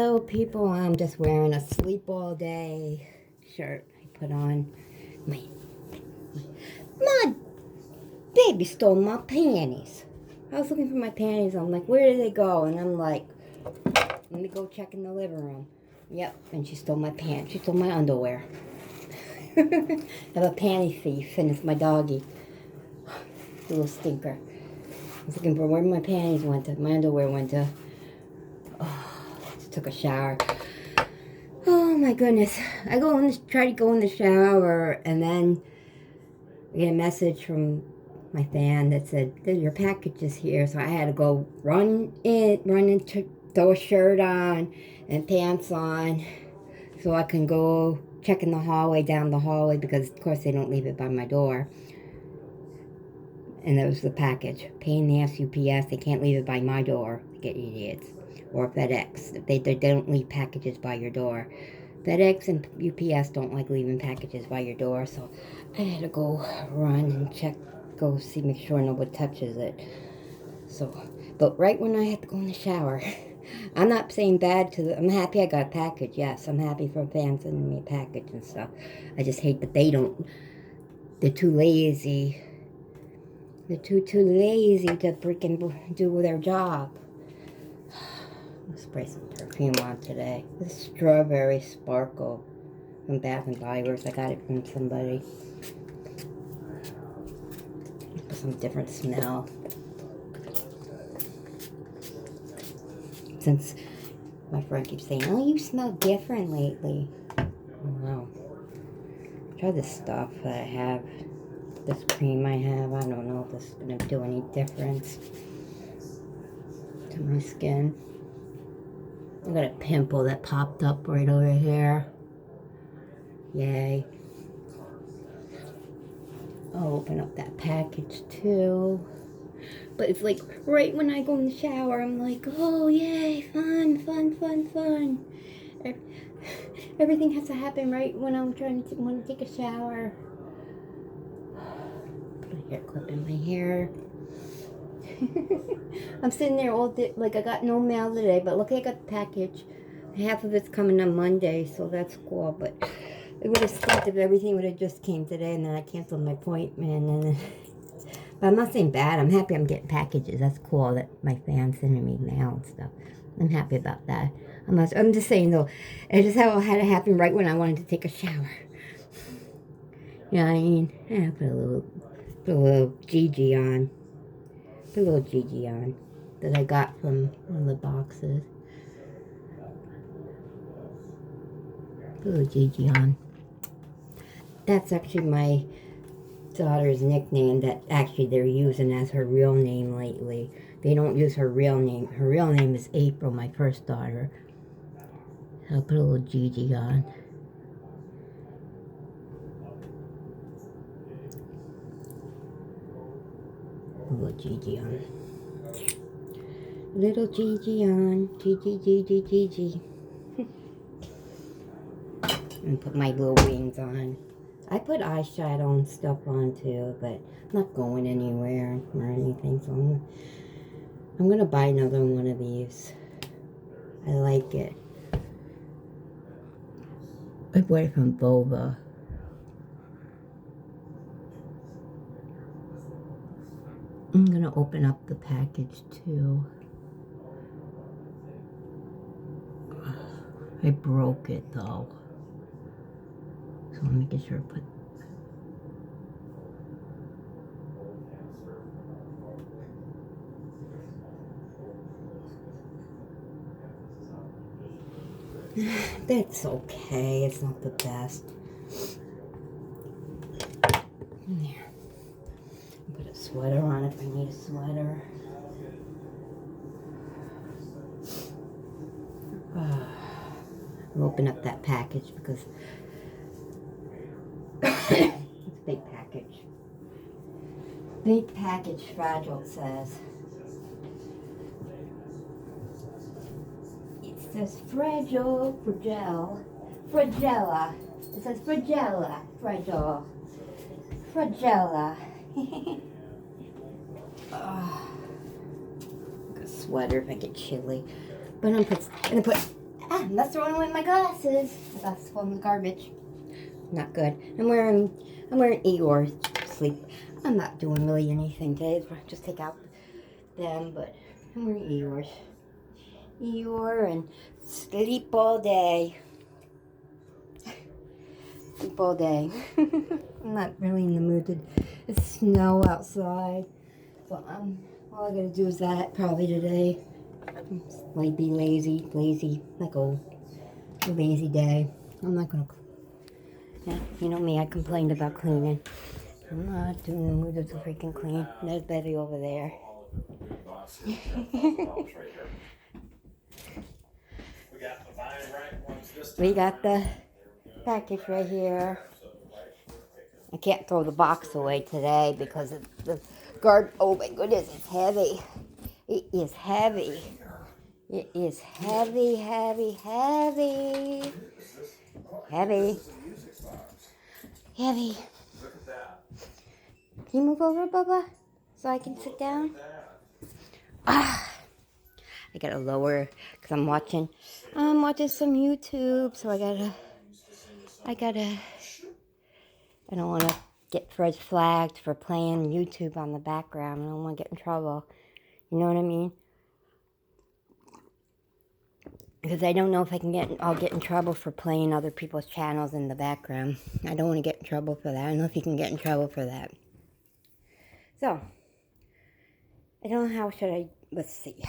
Hello, people. I'm just wearing a sleep all day shirt. I put on my baby stole my panties. I was looking for my panties. I'm like, where did they go? And I'm like, let me go check in the living room. Yep, and she stole my pants. She stole my underwear. I have a panty thief, and it's my doggy. Little stinker. I was looking for where my panties went to. My underwear went to. Just took a shower. Oh my goodness. I try to go in the shower, and then I get a message from my fan that said, your package is here. So I had to go run in to throw a shirt on and pants on so I can go check in the hallway, down the hallway, because of course they don't leave it by my door. And that was the package. Pain in the ass UPS. They can't leave it by my door. They get idiots. Or FedEx. They don't leave packages by your door. FedEx and UPS don't like leaving packages by your door. So I had to go run and check, go see, make sure nobody touches it. So, but right when I had to go in the shower, I'm not saying bad I'm happy I got a package. Yes, I'm happy for fans sending me a package and stuff. I just hate that they're too lazy. They're too lazy to freaking do their job. I'll spray some perfume on today. This Strawberry Sparkle from Bath and Body Works. I got it from somebody. Some different smell. Since my friend keeps saying, oh, you smell different lately. I don't know. Try this stuff that I have. This cream I have. I don't know if this is going to do any difference to my skin. I got a pimple that popped up right over here. Yay. I'll open up that package too. But it's like right when I go in the shower, I'm like, oh yay, fun. Everything has to happen right when I'm want to take a shower. Put a hair clip in my hair. I'm sitting there all day, like I got no mail today, but look, I got the package. Half of it's coming on Monday, so that's cool. But it would have stopped if everything would have just came today, and then I canceled my appointment. And but I'm not saying bad. I'm happy I'm getting packages. That's cool that my fans sending me mail and stuff. I'm happy about that. I'm just saying though, it just had to happen right when I wanted to take a shower. You know what I mean? Yeah, put a little Gigi on. Put a little Gigi on that I got from one of the boxes. Put a little Gigi on. That's actually my daughter's nickname that actually they're using as her real name lately. They don't use her real name. Her real name is April, my first daughter. I'll put a little Gigi on. A little Gigi on. Little Gigi on. Gigi. And put my little wings on. I put eyeshadow and stuff on too, but I'm not going anywhere or anything, so I'm gonna buy another one of these. I like it. I bought it from Bova. I'm gonna open up the package too. I broke it though. So I'm making sure I put that's okay, it's not the best. There. Put a sweater on if I need a sweater. I'll open up that package because it's a big package. Big package, fragile, it says. It says fragile, fragella. It says fragella, fragella. Like a sweater if I get chilly. But I'm gonna put I'm not throwing away my glasses. My glasses fall in the garbage. Not good. I'm wearing Eeyore's sleep. I'm not doing really anything today. Just take out them, but I'm wearing Eeyore and sleep all day. Sleep all day. I'm not really in the mood to. It's snow outside, so all I gotta do is that probably today. Like be lazy, like a lazy day. I'm not gonna. Yeah, you know me. I complained about cleaning. I'm not doing the mood to freaking clean. There's Betty over there. We got the package right here. I can't throw the box away today because of the guard. Oh my goodness, it's heavy. It is heavy. It is heavy, heavy, heavy. Heavy. Heavy. Can you move over, Bubba? So I can sit down? Ah. I gotta lower because I'm watching some YouTube, so I don't want to get Fred flagged for playing YouTube on the background. I don't want to get in trouble. You know what I mean? Because I don't know if I'll get in trouble for playing other people's channels in the background. I don't want to get in trouble for that. I don't know if you can get in trouble for that. So, I don't know let's see.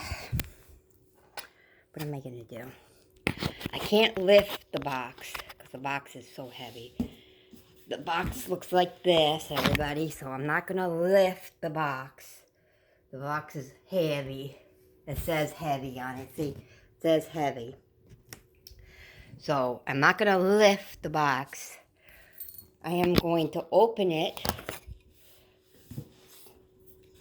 What am I going to do? I can't lift the box because the box is so heavy. The box looks like this, everybody, so I'm not going to lift the box. The box is heavy. It says heavy on it. See, it says heavy. So I'm not going to lift the box. I am going to open it.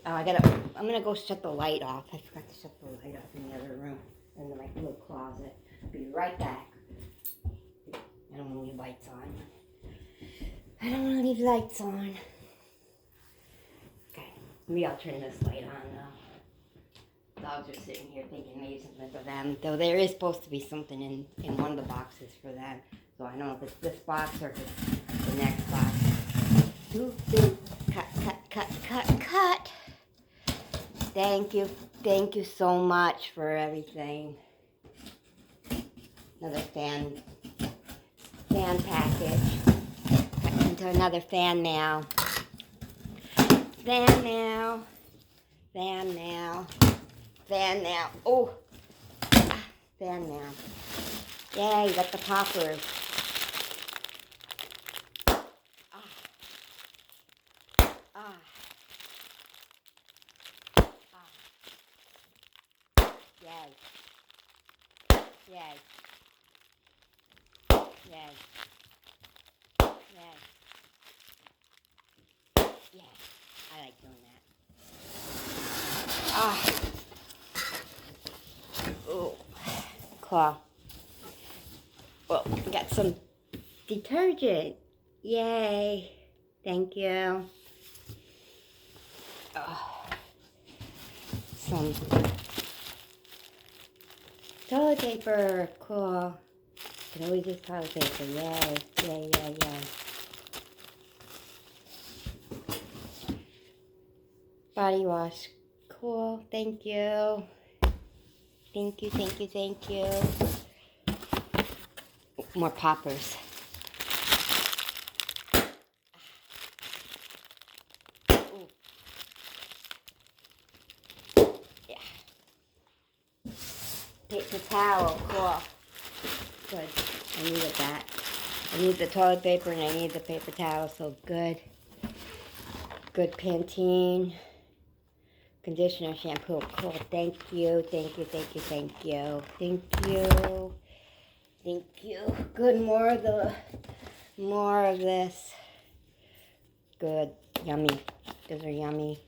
I'm going to go shut the light off. I forgot to shut the light off in the other room, in my little closet. I'll be right back. I don't want to leave lights on. I don't want to leave lights on. Okay, maybe I'll turn this light on now. Dogs are sitting here thinking maybe something for them. Though there is supposed to be something in one of the boxes for them. So I don't know if it's this box or if it's the next box. Cut. Thank you so much for everything. Another fan package. Into another fan mail. Fan mail. Oh, fan mail. Yay, got the poppers. Yay. I like doing that. Oh, claw. Well, we got some detergent. Yay. Thank you. Some toilet paper. Cool. Can always use toilet paper. Yay. Body wash. Cool. Thank you. Thank you. More poppers. Ooh. Yeah. Paper towel. Cool. Good. I needed that. I need the toilet paper and I need the paper towel, so good. Good Pantene. Conditioner, shampoo. Cool. Thank you. Good. More of this. Good. Yummy. Those are yummy.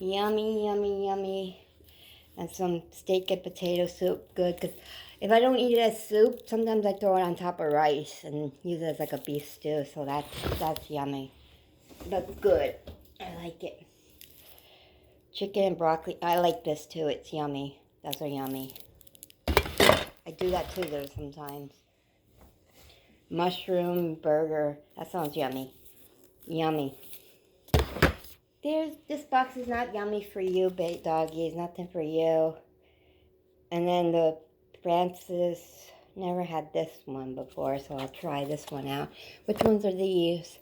Yummy. And some steak and potato soup. Good. Because if I don't eat it as soup, sometimes I throw it on top of rice and use it as like a beef stew. So that's yummy. That's good. I like it. Chicken and broccoli. I like this too. It's yummy. Those are yummy. I do that too though sometimes. Mushroom burger. That sounds yummy. Yummy. This box is not yummy for you, bait doggy. It's nothing for you. And then the Francis, never had this one before, so I'll try this one out. Which ones are these?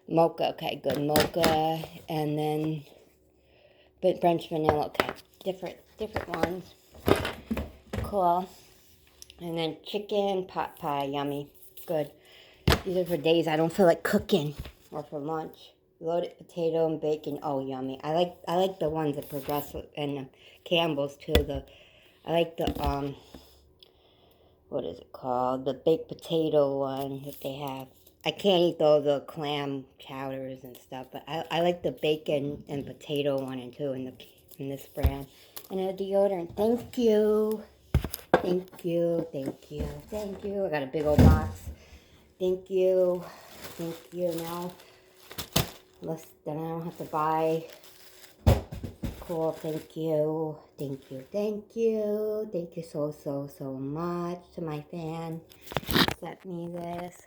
Mocha, okay, good. Mocha, and then French vanilla, okay. Different ones. Cool. And then chicken pot pie, yummy. Good. These are for days I don't feel like cooking, or for lunch. Loaded potato and bacon. Oh, yummy. I like the ones at Progressive and Campbell's too. I like the what is it called? The baked potato one that they have. I can't eat all the clam chowders and stuff, but I like the bacon and potato one too in this brand. And a deodorant. Thank you. Thank you. Thank you. Thank you. I got a big old box. Thank you. Thank you. Now, then I don't have to buy. Cool. Thank you. Thank you. Thank you. Thank you so much to my fan. Sent me this.